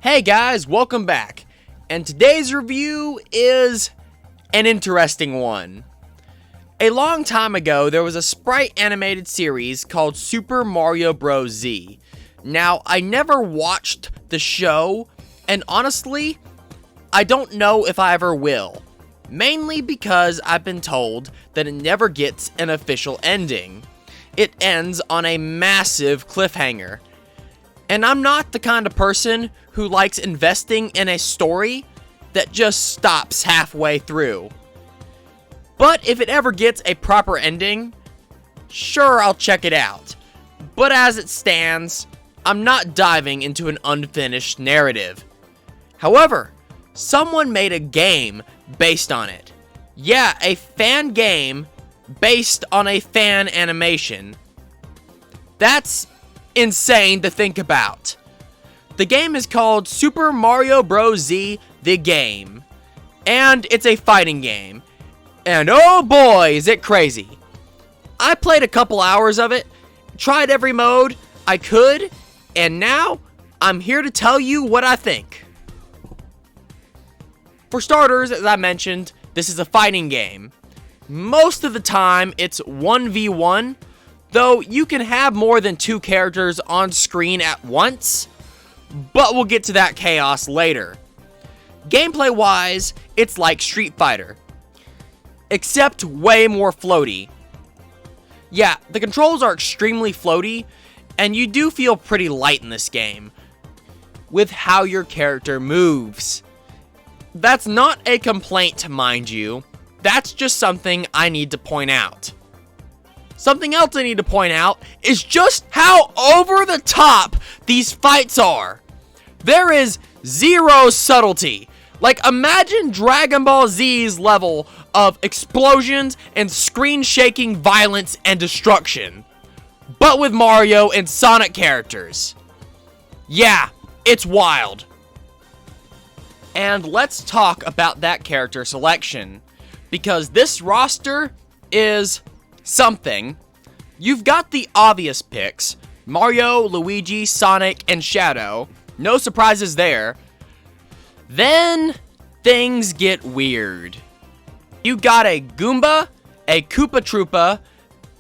Hey guys, welcome back. And today's review is an interesting one. A long time ago, there was a sprite animated series called Super Mario Bros. Z. Now, I never watched the show, and honestly, I don't know if I ever will. Mainly because I've been told that it never gets an official ending. It ends on a massive cliffhanger. And I'm not the kind of person who likes investing in a story that just stops halfway through. But if it ever gets a proper ending, sure, I'll check it out. But as it stands, I'm not diving into an unfinished narrative. However, someone made a game based on it. Yeah, a fan game based on a fan animation. That's insane to think about. The game is called Super Mario Bros. Z, the game. And it's a fighting game. And oh boy, is it crazy. I played a couple hours of it, tried every mode I could, and now I'm here to tell you what I think. For starters, as I mentioned, this is a fighting game. Most of the time, it's 1v1, though you can have more than two characters on screen at once, but we'll get to that chaos later. Gameplay-wise, it's like Street Fighter, except way more floaty. Yeah, the controls are extremely floaty, and you do feel pretty light in this game, with how your character moves. That's not a complaint, mind you. That's just something I need to point out. Something else I need to point out is just how over the top these fights are. There is zero subtlety. Like, imagine Dragon Ball Z's level of explosions and screen-shaking violence and destruction, but with Mario and Sonic characters. Yeah, it's wild. And let's talk about that character selection, because this roster is something. You've got the obvious picks: Mario, Luigi, Sonic, and Shadow. No surprises there. Then things get weird. You got a Goomba, a Koopa Troopa,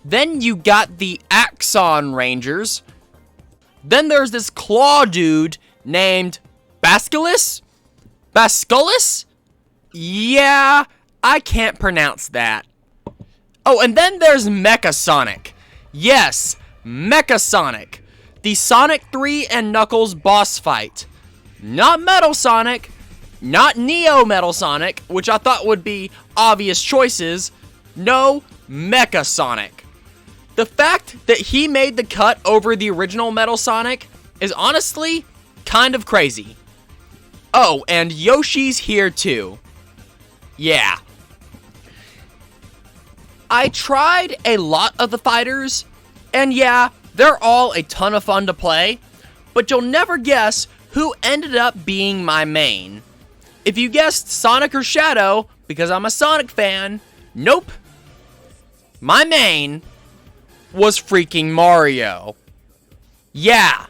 then you got the Axon Rangers, then there's this claw dude named Basculus? Basculus? Yeah, I can't pronounce that. Oh, and then there's Mecha Sonic. Yes, Mecha Sonic. The Sonic 3 and Knuckles boss fight. Not Metal Sonic, not Neo Metal Sonic, which I thought would be obvious choices. No, Mecha Sonic. The fact that he made the cut over the original Metal Sonic is honestly kind of crazy. Oh, and Yoshi's here too. Yeah. I tried a lot of the fighters, and yeah, they're all a ton of fun to play, but you'll never guess who ended up being my main. If you guessed Sonic or Shadow, because I'm a Sonic fan, nope. My main was freaking Mario. Yeah,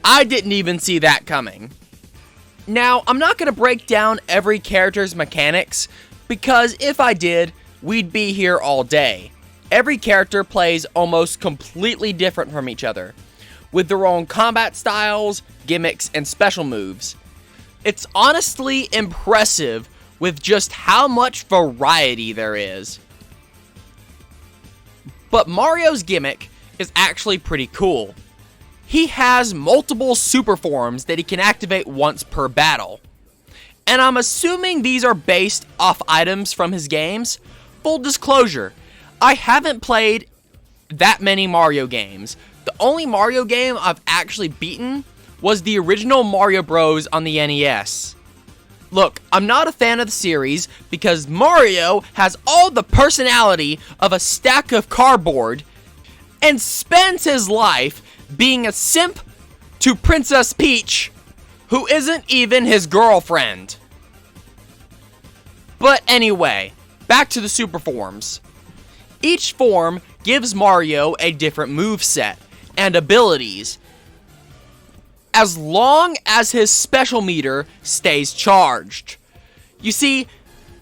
I didn't even see that coming. Now, I'm not going to break down every character's mechanics, because if I did, we'd be here all day. Every character plays almost completely different from each other, with their own combat styles, gimmicks, and special moves. It's honestly impressive with just how much variety there is. But Mario's gimmick is actually pretty cool. He has multiple super forms that he can activate once per battle. And I'm assuming these are based off items from his games. Full disclosure, I haven't played that many Mario games. The only Mario game I've actually beaten was the original Mario Bros. On the NES. Look, I'm not a fan of the series because Mario has all the personality of a stack of cardboard and spends his life being a simp to Princess Peach, who isn't even his girlfriend. But anyway, back to the super forms. Each form gives Mario a different moveset and abilities, as long as his special meter stays charged. You see,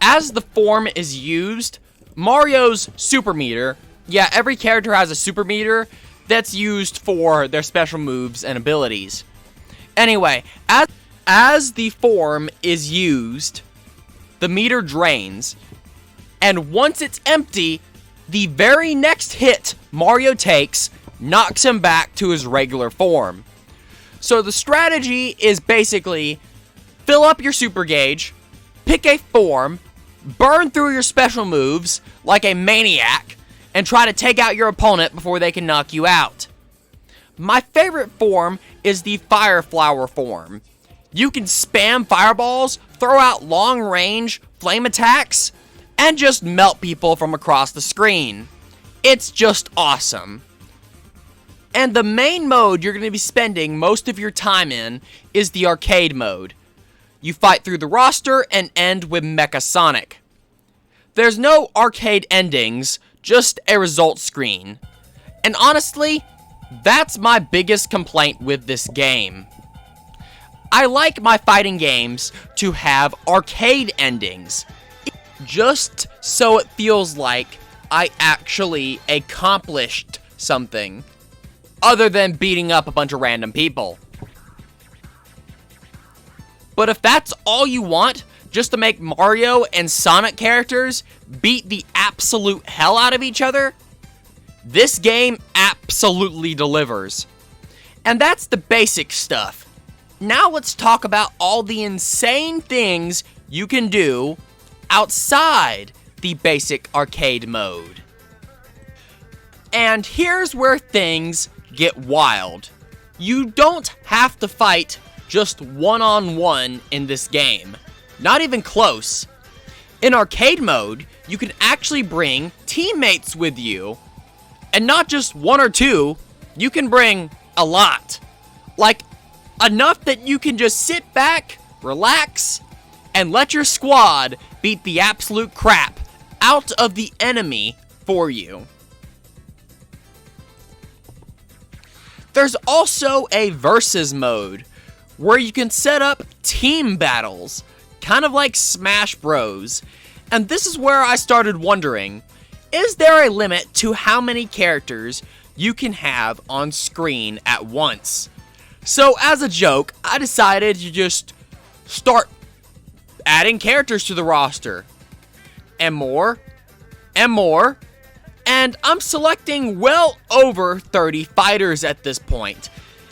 as the form is used, Mario's super meter, yeah, every character has a super meter that's used for their special moves and abilities. Anyway, as the form is used, the meter drains, and once it's empty, the very next hit Mario takes knocks him back to his regular form. So the strategy is basically fill up your super gauge, pick a form, burn through your special moves like a maniac, and try to take out your opponent before they can knock you out. My favorite form is the Fire Flower form. You can spam fireballs, throw out long-range flame attacks, and just melt people from across the screen. It's just awesome. And the main mode you're going to be spending most of your time in is the arcade mode. You fight through the roster and end with Mecha Sonic. There's no arcade endings, just a result screen. And honestly, that's my biggest complaint with this game. I like my fighting games to have arcade endings, just so it feels like I actually accomplished something, other than beating up a bunch of random people. But if that's all you want, just to make Mario and Sonic characters beat the absolute hell out of each other, this game absolutely delivers. And that's the basic stuff. Now let's talk about all the insane things you can do outside the basic arcade mode. And here's where things get wild. You don't have to fight just one-on-one in this game. Not even close. In arcade mode, you can actually bring teammates with you. And not just one or two, you can bring a lot. Like, enough that you can just sit back, relax, and let your squad beat the absolute crap out of the enemy for you. There's also a versus mode, where you can set up team battles, kind of like Smash Bros. And this is where I started wondering, is there a limit to how many characters you can have on screen at once? So as a joke, I decided to just start adding characters to the roster. And more. And more. And I'm selecting well over 30 fighters at this point.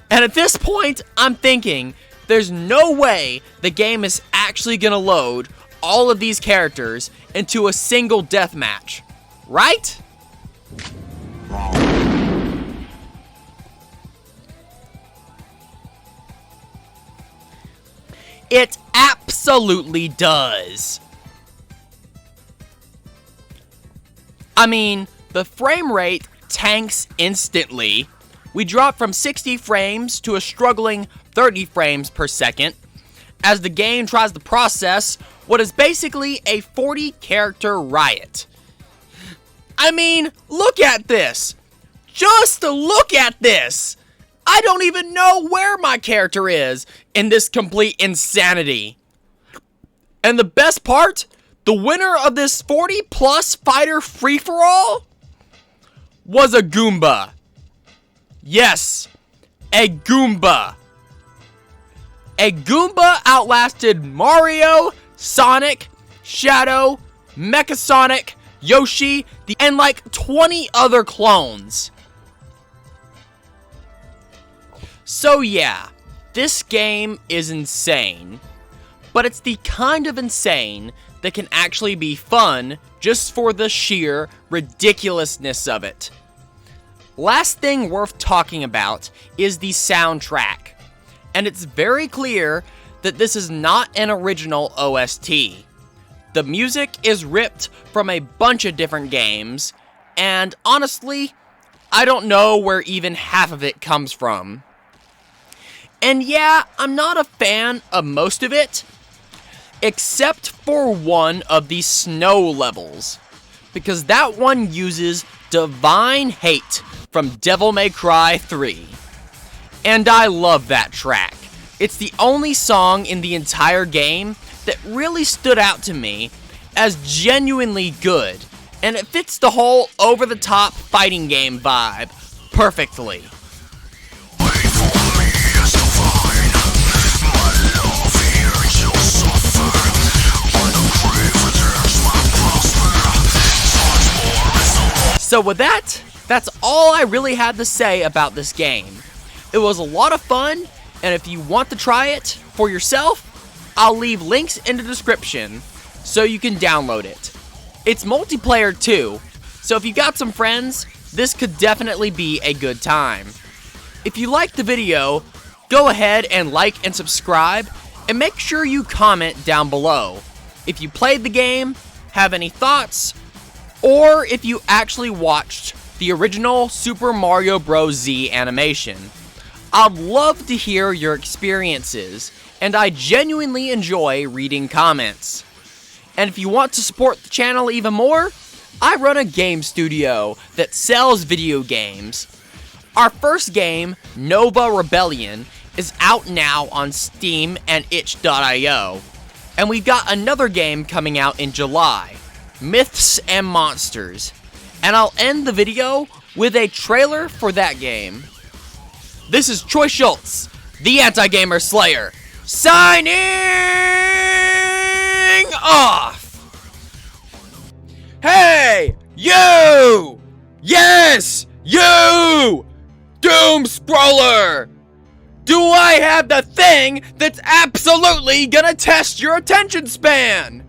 And at this point, I'm thinking, there's no way the game is actually gonna load all of these characters into a single deathmatch. Right? It absolutely does. I mean, the frame rate tanks instantly. We drop from 60 frames to a struggling 30 frames per second as the game tries to process what is basically a 40-character riot. I mean, look at this. Just look at this. I don't even know where my character is in this complete insanity. And the best part, the winner of this 40-plus fighter free-for-all was a Goomba. Yes, a Goomba. A Goomba outlasted Mario, Sonic, Shadow, Mecha Sonic, Yoshi, and like 20 other clones. So yeah, this game is insane, but it's the kind of insane that can actually be fun just for the sheer ridiculousness of it. Last thing worth talking about is the soundtrack, and it's very clear that this is not an original OST. The music is ripped from a bunch of different games, and honestly, I don't know where even half of it comes from. And yeah, I'm not a fan of most of it, except for one of the snow levels, because that one uses Divine Hate from Devil May Cry 3. And I love that track. It's the only song in the entire game that really stood out to me as genuinely good, and it fits the whole over-the-top fighting game vibe perfectly. So with that, that's all I really had to say about this game. It was a lot of fun, and if you want to try it for yourself, I'll leave links in the description so you can download it. It's multiplayer too, so if you got some friends, this could definitely be a good time. If you liked the video, go ahead and like and subscribe, and make sure you comment down below if you played the game, have any thoughts, or if you actually watched the original Super Mario Bros. Z animation. I'd love to hear your experiences, and I genuinely enjoy reading comments. And if you want to support the channel even more, I run a game studio that sells video games. Our first game, Nova Rebellion, is out now on Steam and itch.io. And we've got another game coming out in July, Myths and Monsters. And I'll end the video with a trailer for that game. This is Troy Schultz, the Anti-Gamer Slayer, signing off! Hey, you! Yes, you! Doom Scroller! Do I have the thing that's absolutely gonna test your attention span?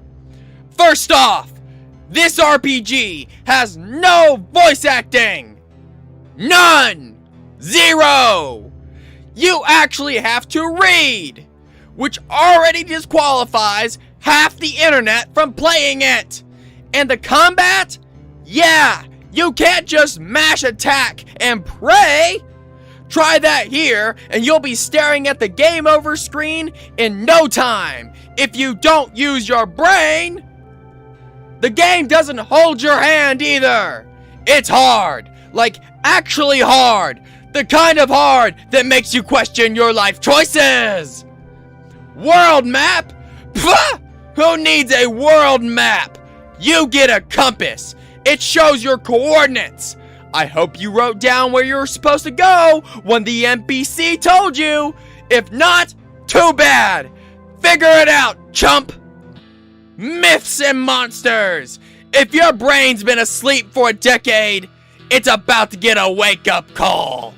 First off, this RPG has no voice acting! None! Zero! You actually have to read, which already disqualifies half the internet from playing it. And the combat? Yeah, you can't just mash attack and pray. Try that here, and you'll be staring at the game over screen in no time if you don't use your brain. The game doesn't hold your hand either. It's hard, like actually hard. The kind of hard that makes you question your life choices. World map? Pah! Who needs a world map? You get a compass. It shows your coordinates. I hope you wrote down where you were supposed to go when the NPC told you. If not, too bad. Figure it out, chump. Myths and Monsters. If your brain's been asleep for a decade, it's about to get a wake-up call.